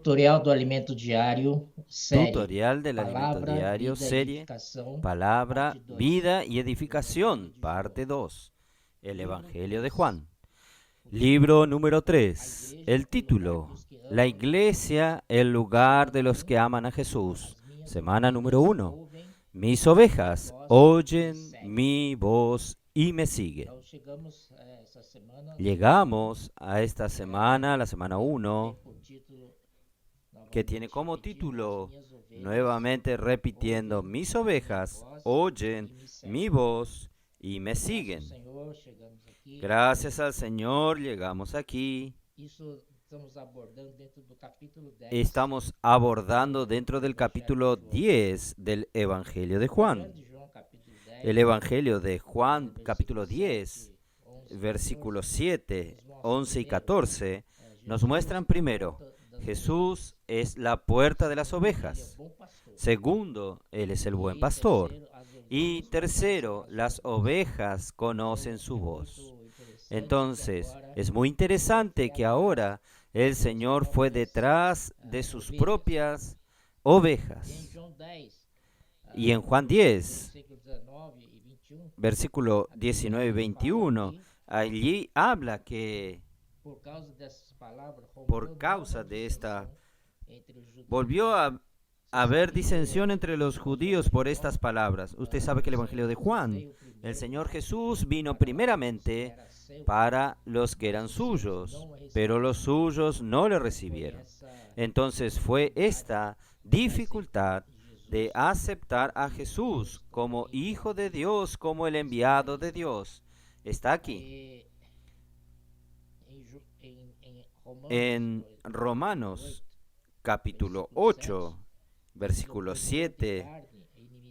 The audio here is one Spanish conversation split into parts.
Tutorial do Alimento Diário, série Tutorial del alimento Palavra, diario, Vida e serie Edificação, Palabra, parte 2. Vida y Edificación, parte 2. El Evangelio de Juan. Libro número 3. El título: La Iglesia, el lugar de los que aman a Jesús. Semana número 1. Mis ovejas oyen mi voz y me siguen. Então, chegamos essa semana, Llegamos a esta semana, la semana 1, com o título que tiene como repetindo, título, As minhas ovelhas nuevamente repitiendo, mis ovejas oyen mi voz y me Graças ao siguen. Senhor, chegamos aqui. Gracias al Señor llegamos aquí. Isso estamos abordando dentro do capítulo 10. Estamos abordando dentro del capítulo 10 del Evangelio de Juan. Evangelho de João, capítulo 10, El Evangelio de Juan, capítulo 10, 7, 11, versículos 7, 11 y 14, nos muestran primero, Jesús es la puerta de las ovejas. bom pastor. Segundo, Él es el buen pastor. Y tercero, las ovejas conocen su voz. Entonces, es muy interesante que ahora el Señor fue detrás de sus propias ovejas. João 10, Y en Juan 10, versículo 19 e 21, versículo 19 y 21, allí habla que por causa dessas palavras, por causa de esta entre os judeus, volvió a haber disensión entre los judíos por estas palabras. Usted sabe que el Evangelio de Juan, el Señor Jesús vino primeramente para los que eran suyos, pero los suyos no le recibieron. Entonces fue esta dificultad de aceptar a Jesús como Hijo de Dios, como el enviado de Dios. Está aquí en Romanos capítulo 8, versículo 7.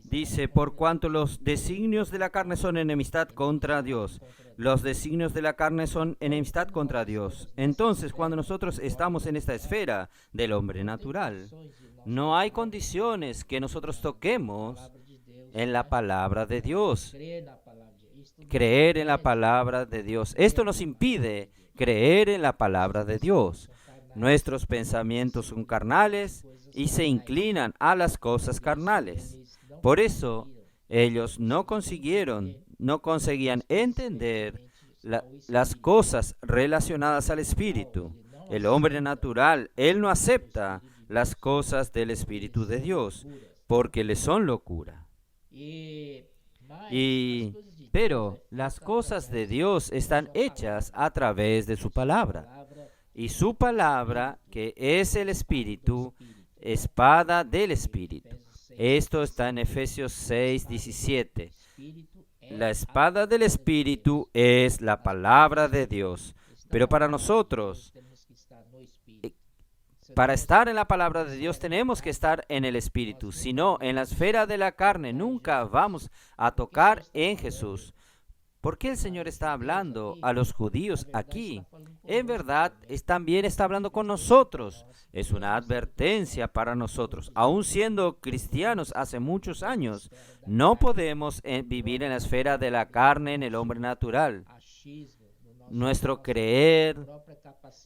Dice, por cuanto los designios de la carne son enemistad contra Dios. Los designios de la carne son enemistad contra Dios. Entonces, cuando nosotros estamos en esta esfera del hombre natural, no hay condiciones que nosotros toquemos en la palabra de Dios, creer en la palabra de Dios. Esto nos impide creer en la palabra de Dios. Nuestros pensamientos son carnales y se inclinan a las cosas carnales. Por eso ellos no conseguían entender las cosas relacionadas al Espíritu. El hombre natural, él no acepta las cosas del Espíritu de Dios porque le son locura. Pero las cosas de Dios están hechas a través de su palabra. Y su palabra, que es el Espíritu, espada del Espíritu. Esto está en Efesios 6, 17. La espada del Espíritu es la palabra de Dios. Pero para nosotros, para estar en la palabra de Dios tenemos que estar en el Espíritu. Si no, en la esfera de la carne nunca vamos a tocar en Jesús. ¿Por qué el Señor está hablando a los judíos aquí? En verdad, también está hablando con nosotros. Es una advertencia para nosotros. Aún siendo cristianos hace muchos años, no podemos vivir en la esfera de la carne, en el hombre natural. Nuestro creer,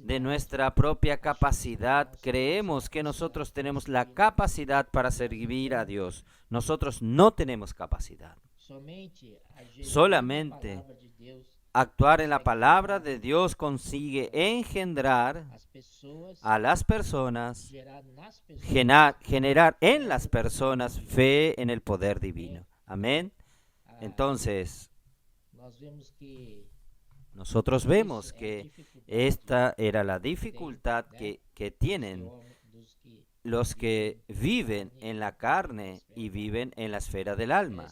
de nuestra propia capacidad, creemos que nosotros tenemos la capacidad para servir a Dios. Nosotros no tenemos capacidad. Solamente actuar en la palabra de Dios consigue engendrar a las personas, generar en las personas fe en el poder divino. Amén. Entonces, nosotros vemos que esta era la dificultad que tienen los que viven en la carne y viven en la esfera del alma.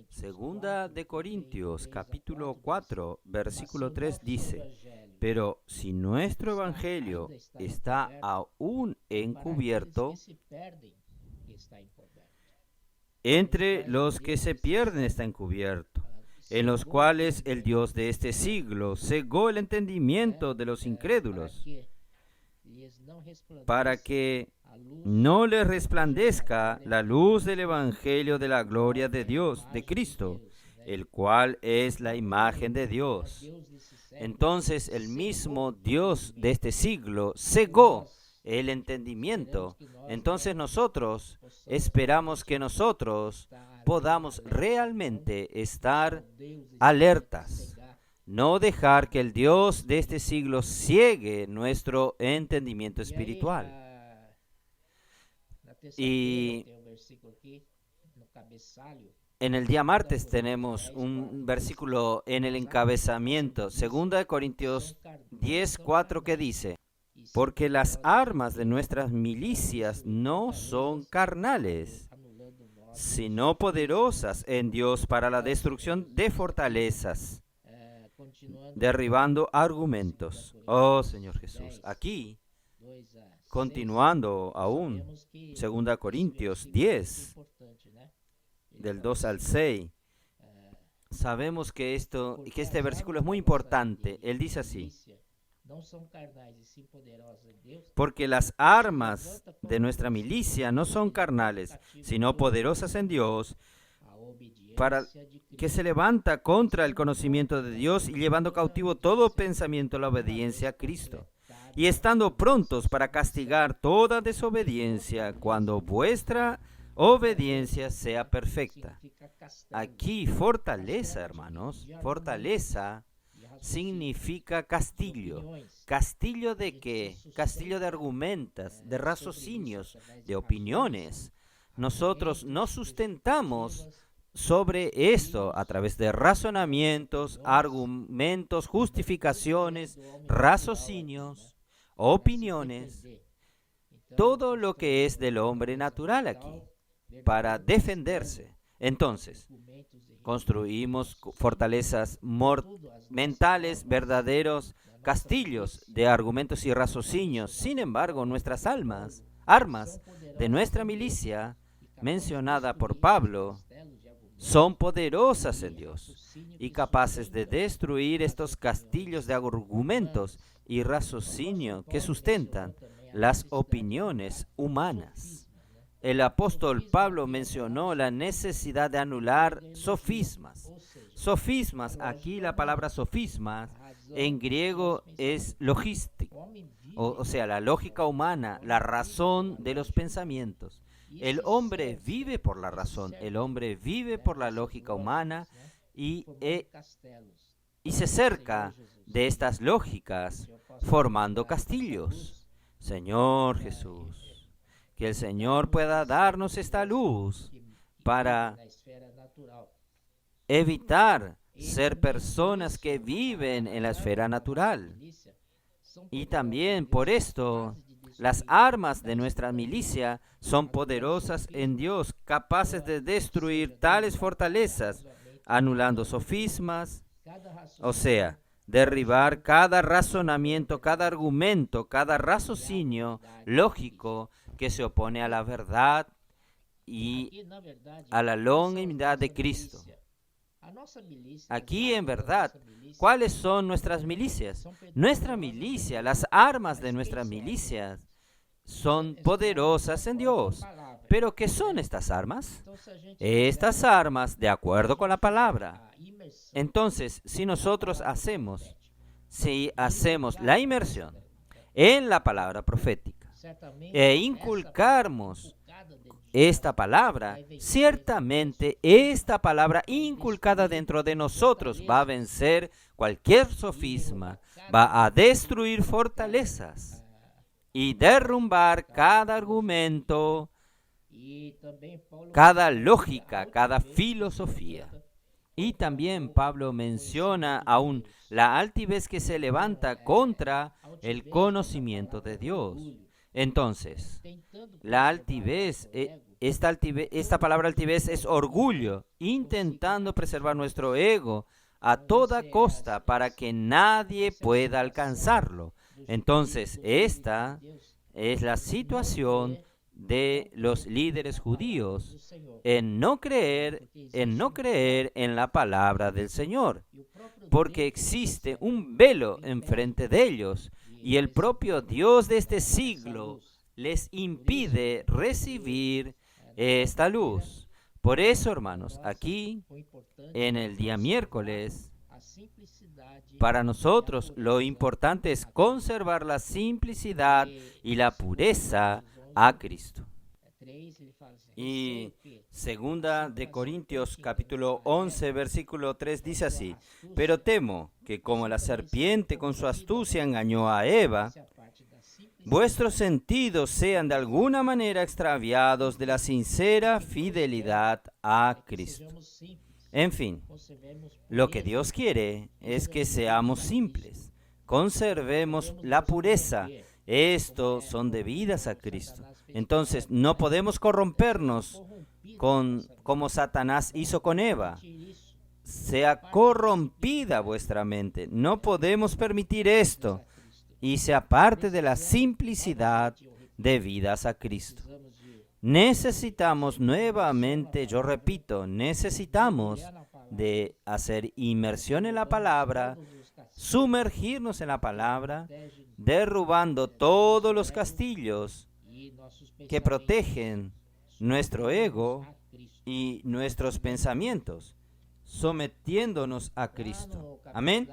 Segunda de Corintios, capítulo 4, versículo 3 dice, pero si nuestro evangelio está aún encubierto, entre los que se pierden está encubierto, en los cuales el Dios de este siglo cegó el entendimiento de los incrédulos, para que no les resplandezca la luz del Evangelio de la gloria de Dios, de Cristo, el cual es la imagen de Dios. Entonces el mismo Dios de este siglo cegó el entendimiento. Entonces nosotros esperamos que nosotros podamos realmente estar alertas, no dejar que el Dios de este siglo ciegue nuestro entendimiento espiritual. Y en el día martes tenemos un versículo en el encabezamiento, 2 Corintios 10:4, que dice: porque las armas de nuestras milicias no son carnales, sino poderosas en Dios para la destrucción de fortalezas, derribando argumentos. Oh Señor Jesús, aquí, continuando aún, 2 Corintios 10, del 2 al 6, sabemos que este versículo es muy importante. Él dice así: porque las armas de nuestra milicia no son carnales, sino poderosas en Dios, para que se levanta contra el conocimiento de Dios y llevando cautivo todo pensamiento a la obediencia a Cristo, y estando prontos para castigar toda desobediencia cuando vuestra obediencia sea perfecta. Aquí fortaleza, hermanos, fortaleza significa castillo. ¿Castillo de qué? Castillo de argumentos, de raciocinios, de opiniones. Nosotros nos sustentamos sobre esto a través de razonamientos, argumentos, justificaciones, raciocinios, opiniones, todo lo que es del hombre natural aquí, para defenderse. Entonces, construimos fortalezas mentales, verdaderos castillos de argumentos y raciocinios. Sin embargo, nuestras armas de nuestra milicia, mencionada por Pablo, son poderosas en Dios y capaces de destruir estos castillos de argumentos y raciocinio que sustentan las opiniones humanas. El apóstol Pablo mencionó la necesidad de anular sofismas. Sofismas, aquí la palabra sofismas en griego es logístico, o sea, la lógica humana, la razón de los pensamientos. El hombre vive por la razón, el hombre vive por la lógica humana y se cerca de estas lógicas formando castillos. Señor Jesús, que el Señor pueda darnos esta luz para evitar ser personas que viven en la esfera natural. Y también por esto, las armas de nuestra milicia son poderosas en Dios, capaces de destruir tales fortalezas, anulando sofismas, o sea, derribar cada razonamiento, cada argumento, cada raciocinio lógico que se opone a la verdad y a la longevidad de Cristo. Aquí, en verdad, ¿cuáles son nuestras milicias? Nuestra milicia, las armas de nuestras milicias son poderosas en Dios. ¿Pero qué son estas armas? Estas armas, de acuerdo con la palabra. Entonces, si nosotros hacemos la inmersión en la palabra profética e inculcamos esta palabra, ciertamente esta palabra inculcada dentro de nosotros va a vencer cualquier sofisma, va a destruir fortalezas y derrumbar cada argumento, cada lógica, cada filosofía. Y también Pablo menciona aún la altivez que se levanta contra el conocimiento de Dios. Entonces, la altivez, esta palabra altivez es orgullo, intentando preservar nuestro ego a toda costa para que nadie pueda alcanzarlo. Entonces, esta es la situación de los líderes judíos en no creer en la palabra del Señor, porque existe un velo enfrente de ellos y el propio Dios de este siglo les impide recibir esta luz. Por eso, hermanos, aquí en el día miércoles Para nosotros lo importante es conservar la simplicidad y la pureza a Cristo. Y segunda de Corintios capítulo 11 versículo 3 dice así: pero temo que como la serpiente con su astucia engañó a Eva, vuestros sentidos sean de alguna manera extraviados de la sincera fidelidad a Cristo. En fin, lo que Dios quiere es que seamos simples, conservemos la pureza. Estos son debidas a Cristo. Entonces, no podemos corrompernos como Satanás hizo con Eva. Sea corrompida vuestra mente. No podemos permitir esto. Y sea parte de la simplicidad debidas a Cristo. Necesitamos nuevamente, yo repito, necesitamos de hacer inmersión en la palabra, sumergirnos en la palabra, derrubando todos los castillos que protegen nuestro ego y nuestros pensamientos, sometiéndonos a Cristo. Amén.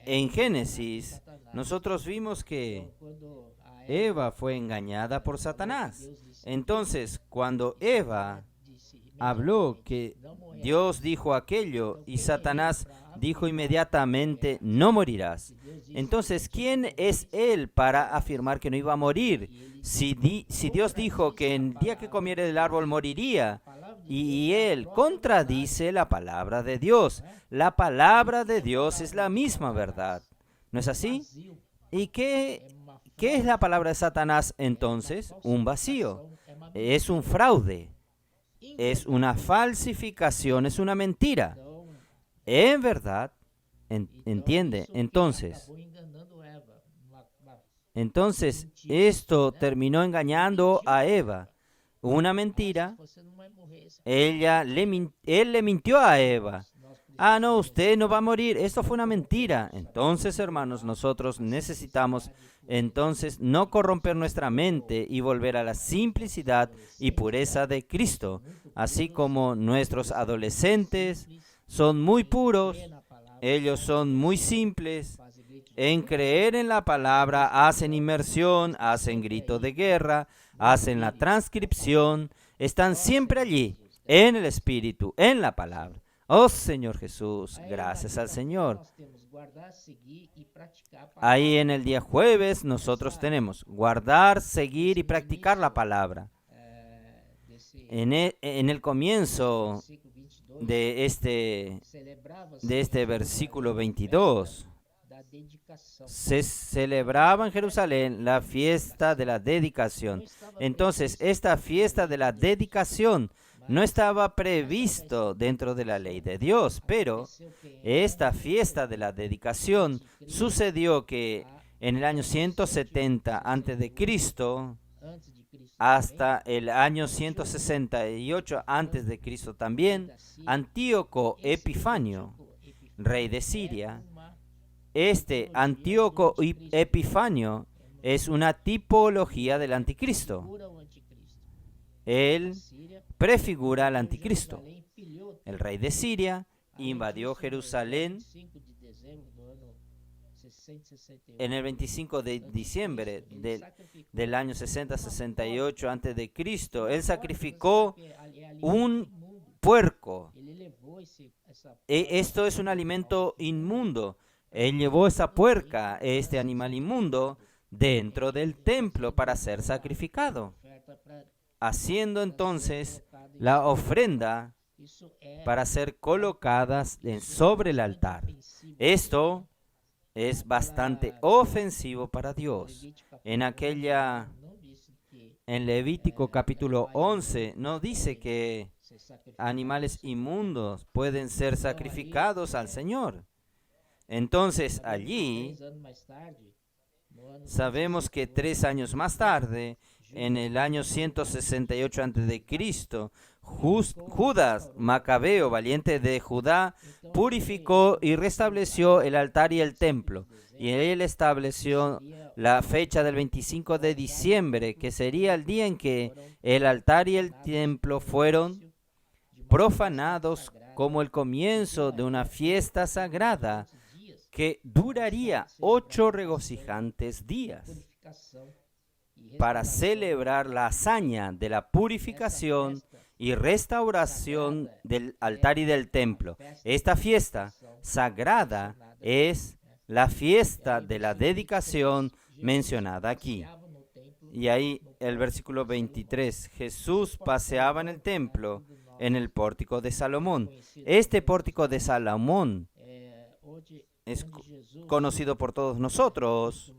En Génesis, nosotros vimos que Eva fue engañada por Satanás. Entonces, cuando Eva habló que Dios dijo aquello y Satanás dijo inmediatamente, no morirás. Entonces, ¿quién es él para afirmar que no iba a morir? Si Dios dijo que el día que comiera del árbol moriría, y él contradice la palabra de Dios. La palabra de Dios es la misma verdad. ¿No es así? ¿Y qué es la palabra de Satanás entonces? Un vacío. Es un fraude. Es una falsificación, es una mentira. En verdad, ¿entiende? Entonces, esto terminó engañando a Eva. Una mentira. Él le mintió a Eva. Ah, no, usted no va a morir. Esto fue una mentira. Entonces, hermanos, nosotros necesitamos entonces no corromper nuestra mente y volver a la simplicidad y pureza de Cristo. Así como nuestros adolescentes son muy puros, ellos son muy simples. En creer en la palabra hacen inmersión, hacen grito de guerra, hacen la transcripción, están siempre allí, en el Espíritu, en la palabra. Oh Señor Jesús, gracias al Señor. Ahí en el día jueves nosotros tenemos guardar, seguir y practicar la palabra. En el comienzo de este versículo 22, se celebraba en Jerusalén la fiesta de la dedicación. Entonces, esta fiesta de la dedicación no estaba previsto dentro de la ley de Dios, pero esta fiesta de la dedicación sucedió que en el año 170 a.C. hasta el año 168 a.C. también, Antíoco Epifanio, rey de Siria. Este Antíoco Epifanio es una tipología del anticristo. Él prefigura al anticristo. El rey de Siria invadió Jerusalén en el 25 de diciembre del año 60-68 a.C. Él sacrificó un puerco. Esto es un alimento inmundo. Él llevó esa puerca, este animal inmundo, dentro del templo para ser sacrificado, haciendo entonces la ofrenda para ser colocadas sobre el altar. Esto es bastante ofensivo para Dios. En Levítico capítulo 11 no dice que animales inmundos pueden ser sacrificados al Señor. Entonces allí sabemos que 3 años más tarde, en el año 168 a.C., Judas Macabeo, valiente de Judá, purificó y restableció el altar y el templo. Y él estableció la fecha del 25 de diciembre, que sería el día en que el altar y el templo fueron profanados como el comienzo de una fiesta sagrada que duraría 8 regocijantes días para celebrar la hazaña de la purificación y restauración del altar y del templo. Esta fiesta sagrada es la fiesta de la dedicación mencionada aquí. Y ahí el versículo 23, Jesús paseaba en el templo, en el pórtico de Salomón. Este pórtico de Salomón es conocido por todos nosotros.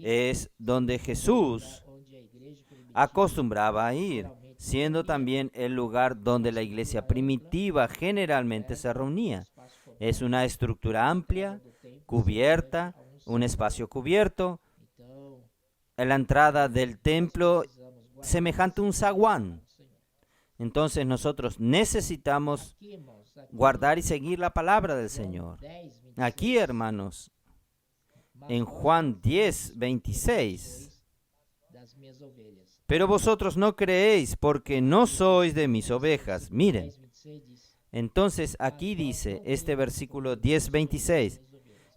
Es donde Jesús acostumbraba a ir, siendo también el lugar donde la iglesia primitiva generalmente se reunía. Es una estructura amplia, cubierta, un espacio cubierto. En la entrada del templo, semejante a un zaguán. Entonces nosotros necesitamos guardar y seguir la palabra del Señor. Aquí, hermanos, en Juan 10, 26, pero vosotros no creéis porque no sois de mis ovejas. Miren, entonces aquí dice este versículo 10, 26,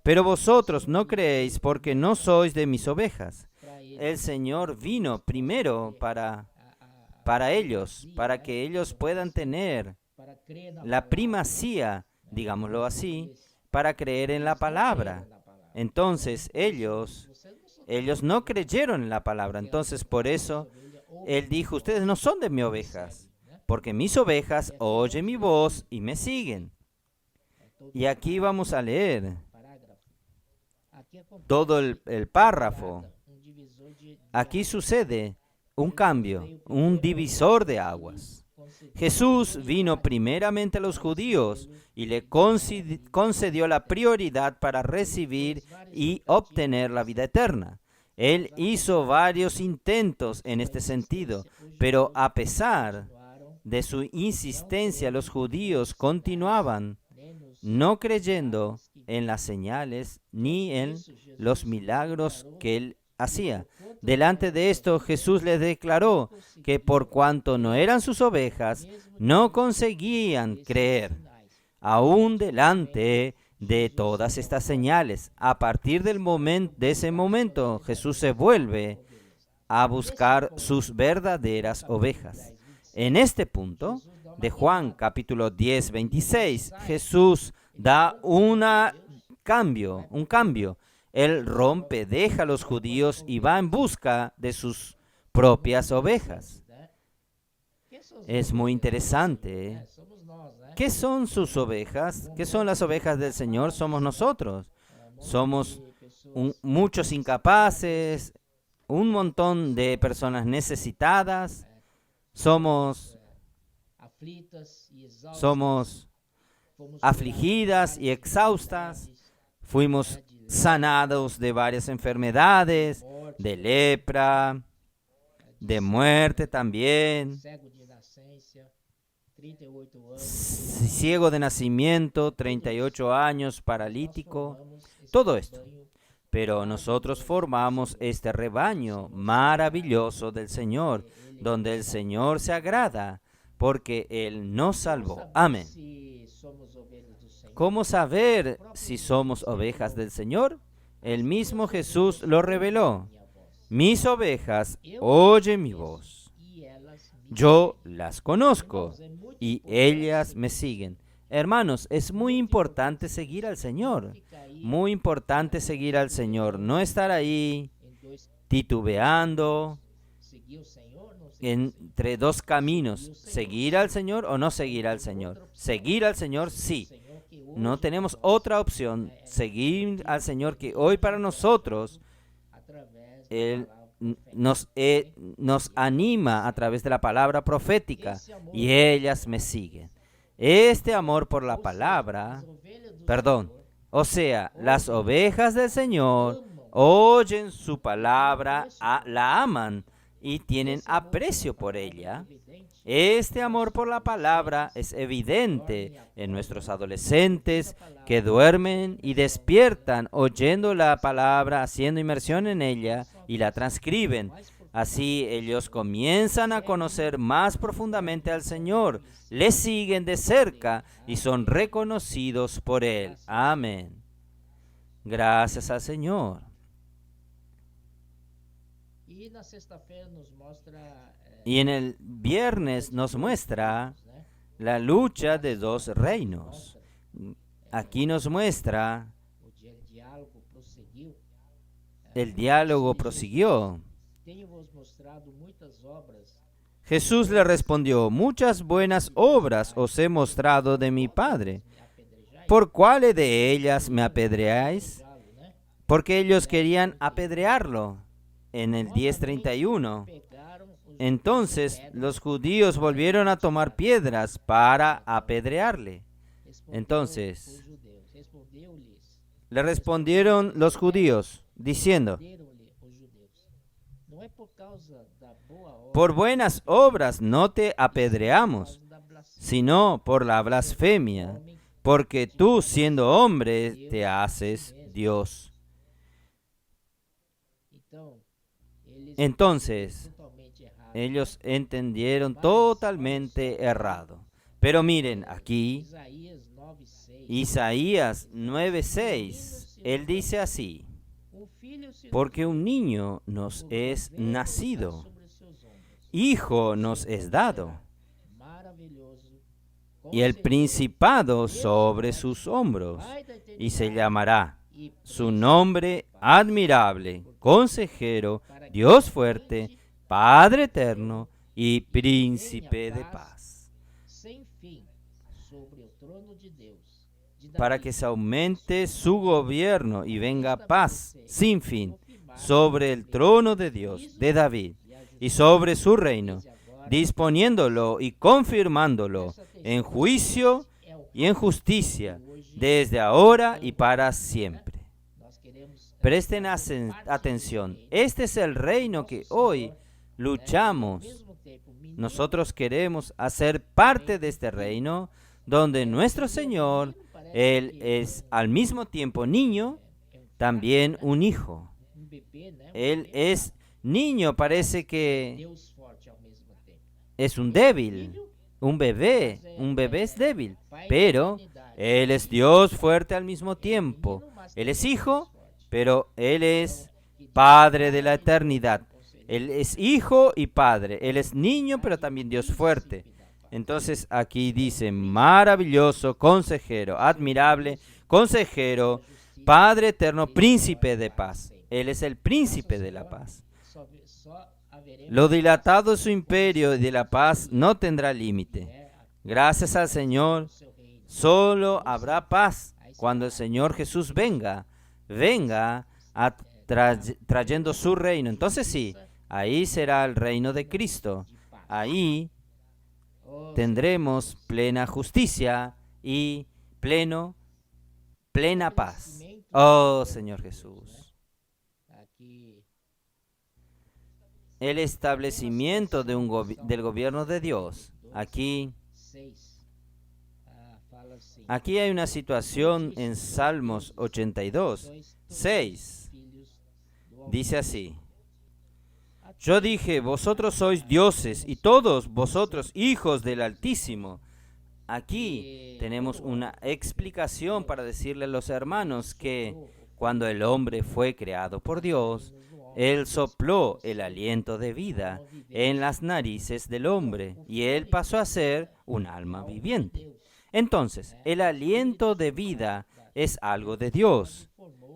pero vosotros no creéis porque no sois de mis ovejas. El Señor vino primero para ellos, para que ellos puedan tener la primacía, digámoslo así, para creer en la palabra. Entonces ellos no creyeron en la palabra. Entonces por eso Él dijo, ustedes no son de mis ovejas, porque mis ovejas oyen mi voz y me siguen. Y aquí vamos a leer todo el párrafo. Aquí sucede un cambio, un divisor de aguas. Jesús vino primeramente a los judíos y le concedió la prioridad para recibir y obtener la vida eterna. Él hizo varios intentos en este sentido, pero a pesar de su insistencia, los judíos continuaban no creyendo en las señales ni en los milagros que Él hacía. Delante de esto, Jesús les declaró que por cuanto no eran sus ovejas, no conseguían creer, aún delante de todas estas señales. A partir de ese momento, Jesús se vuelve a buscar sus verdaderas ovejas. En este punto de Juan capítulo 10, 26, Jesús da un cambio. Él rompe, deja a los judíos y va en busca de sus propias ovejas. Es muy interesante. ¿Qué son sus ovejas? ¿Qué son las ovejas del Señor? Somos nosotros. Somos muchos incapaces, un montón de personas necesitadas. Somos afligidas y exhaustas. Fuimos sanados de varias enfermedades, de lepra, de muerte también, ciego de nacimiento, 38 años, paralítico, todo esto. Pero nosotros formamos este rebaño maravilloso del Señor, donde el Señor se agrada, porque Él nos salvó. Amén. ¿Cómo saber si somos ovejas del Señor? El mismo Jesús lo reveló. Mis ovejas oyen mi voz. Yo las conozco y ellas me siguen. Hermanos, es muy importante seguir al Señor. Muy importante seguir al Señor. No estar ahí titubeando entre dos caminos. ¿Seguir al Señor o no seguir al Señor? Seguir al Señor, sí. No tenemos otra opción. Seguir al Señor, que hoy para nosotros Él nos anima a través de la palabra profética y ellas me siguen. Este amor por la palabra, o sea, las ovejas del Señor oyen su palabra, la aman y tienen aprecio por ella. Este amor por la palabra es evidente en nuestros adolescentes que duermen y despiertan oyendo la palabra, haciendo inmersión en ella y la transcriben. Así ellos comienzan a conocer más profundamente al Señor, le siguen de cerca y son reconocidos por Él. Amén. Gracias al Señor. E na sexta-feira nos mostra Y en el viernes nos muestra la lucha de dos reinos. Aquí nos muestra el diálogo prosiguió. Tenho-vos mostrado muitas obras. Jesús le respondió: muchas buenas obras os he mostrado de mi Padre. ¿Por cuáles de ellas me apedreáis? Porque ellos querían apedrearlo. En el 10:31. Entonces los judíos volvieron a tomar piedras para apedrearle. Entonces le respondieron los judíos, diciendo: por buenas obras no te apedreamos, sino por la blasfemia, porque tú, siendo hombre, te haces Dios. Entonces, ellos entendieron totalmente errado. Pero miren, aquí, Isaías 9:6, él dice así: porque un niño nos es nacido, hijo nos es dado, y el principado sobre sus hombros, y se llamará su nombre admirable, consejero, Dios fuerte, Padre eterno y príncipe de paz. Para que se aumente su gobierno y venga paz sin fin sobre el trono de Dios, de David, y sobre su reino, disponiéndolo y confirmándolo en juicio y en justicia, desde ahora y para siempre. Presten atención, este es el reino que hoy luchamos. Nosotros queremos hacer parte de este reino, donde nuestro Señor, Él es al mismo tiempo niño, también un hijo. Él es niño, parece que es un débil, un bebé es débil, pero Él es Dios fuerte al mismo tiempo. Él es hijo, pero Él es Padre de la eternidad. Él es hijo y padre. Él es niño, pero también Dios fuerte. Entonces aquí dice: maravilloso, consejero, admirable, consejero, Padre eterno, príncipe de paz. Él es el príncipe de la paz. Lo dilatado de su imperio y de la paz no tendrá límite. Gracias al Señor, solo habrá paz cuando el Señor Jesús venga trayendo su reino. Entonces sí, ahí será el reino de Cristo. Ahí tendremos plena justicia y plena paz. Oh Señor Jesús. El establecimiento del gobierno de Dios. Aquí hay una situación en Salmos 82, 6. Dice así: yo dije, vosotros sois dioses y todos vosotros hijos del Altísimo. Aquí tenemos una explicación para decirle a los hermanos que cuando el hombre fue creado por Dios, Él sopló el aliento de vida en las narices del hombre y él pasó a ser un alma viviente. Entonces, el aliento de vida es algo de Dios.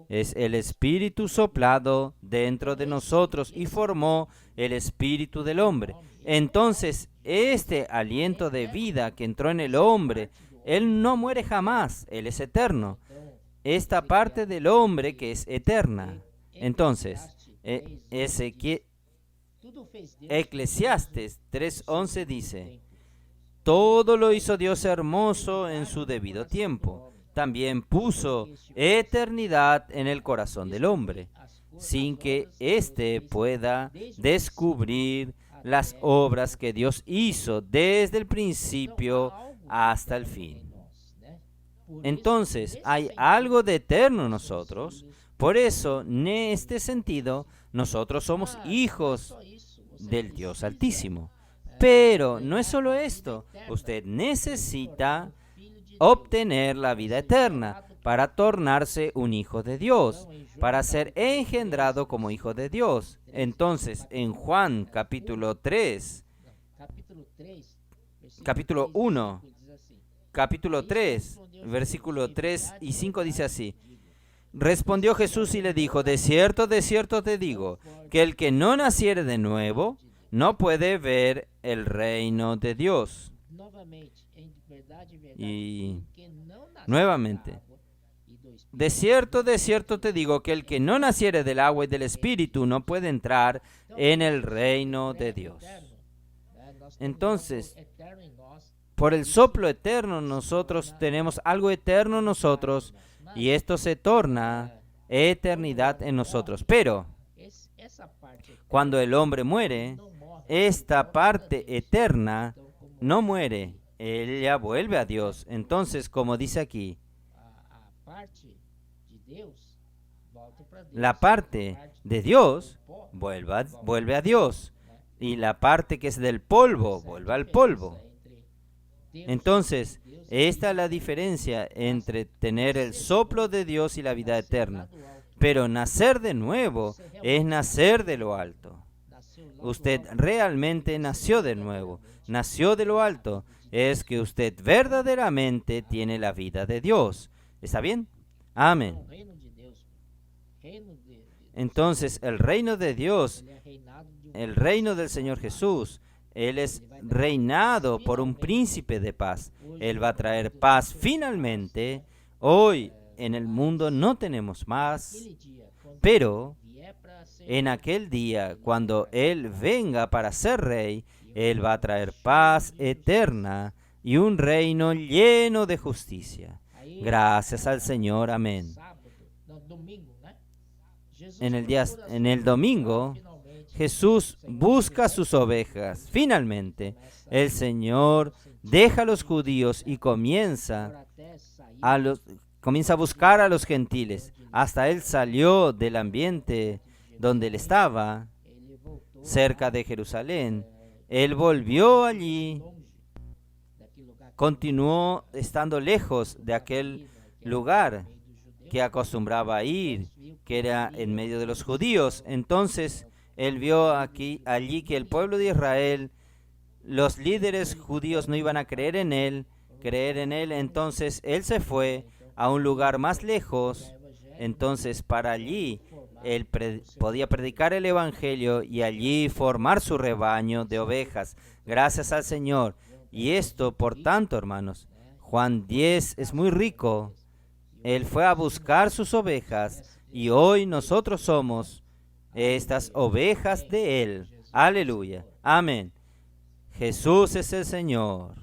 Es el espíritu soplado dentro de nosotros y formó el espíritu del hombre. Entonces, este aliento de vida que entró en el hombre, él no muere jamás, él es eterno. Esta parte del hombre que es eterna. Entonces, Eclesiastes 3:11 dice: todo lo hizo Dios hermoso en su debido tiempo. También puso eternidad en el corazón del hombre, sin que éste pueda descubrir las obras que Dios hizo desde el principio hasta el fin. Entonces, hay algo de eterno en nosotros. Por eso, en este sentido, nosotros somos hijos del Dios Altísimo. Pero no es solo esto. Usted necesita obtener la vida eterna para tornarse un hijo de Dios, para ser engendrado como hijo de Dios. Entonces, en Juan capítulo 3, capítulo 1, capítulo 3, versículo 3 y 5 dice así: respondió Jesús y le dijo: de cierto te digo, que el que no naciere de nuevo, no puede ver el reino de Dios. Y nuevamente, de cierto te digo, que el que no naciere del agua y del Espíritu, no puede entrar en el reino de Dios. Entonces, por el soplo eterno nosotros tenemos algo eterno en nosotros, y esto se torna eternidad en nosotros. Pero cuando el hombre muere, esta parte eterna no muere, ella vuelve a Dios. Entonces, como dice aquí, la parte de Dios vuelve a Dios, y la parte que es del polvo vuelve al polvo. Entonces, esta es la diferencia entre tener el soplo de Dios y la vida eterna. Pero nacer de nuevo es nacer de lo alto. Usted realmente nació de nuevo, nació de lo alto. Es que usted verdaderamente tiene la vida de Dios. ¿Está bien? Amén. Entonces, el reino de Dios, el reino del Señor Jesús, Él es reinado por un príncipe de paz. Él va a traer paz finalmente. Hoy en el mundo no tenemos más, pero en aquel día, cuando Él venga para ser rey, Él va a traer paz eterna y un reino lleno de justicia. Gracias al Señor. Amén. En el domingo, Jesús busca sus ovejas. Finalmente, el Señor deja a los judíos y comienza a buscar a los gentiles. Hasta Él salió del ambiente donde Él estaba, cerca de Jerusalén. Él volvió allí, continuó estando lejos de aquel lugar que acostumbraba a ir, que era en medio de los judíos. Entonces, Él vio allí que el pueblo de Israel, los líderes judíos no iban a creer en Él. Entonces Él se fue a un lugar más lejos. Entonces, para allí, Él podía predicar el Evangelio y allí formar su rebaño de ovejas. Gracias al Señor. Y esto, por tanto, hermanos, Juan 10 es muy rico. Él fue a buscar sus ovejas y hoy nosotros somos estas ovejas de Él. Aleluya. Amén. Jesús es el Señor.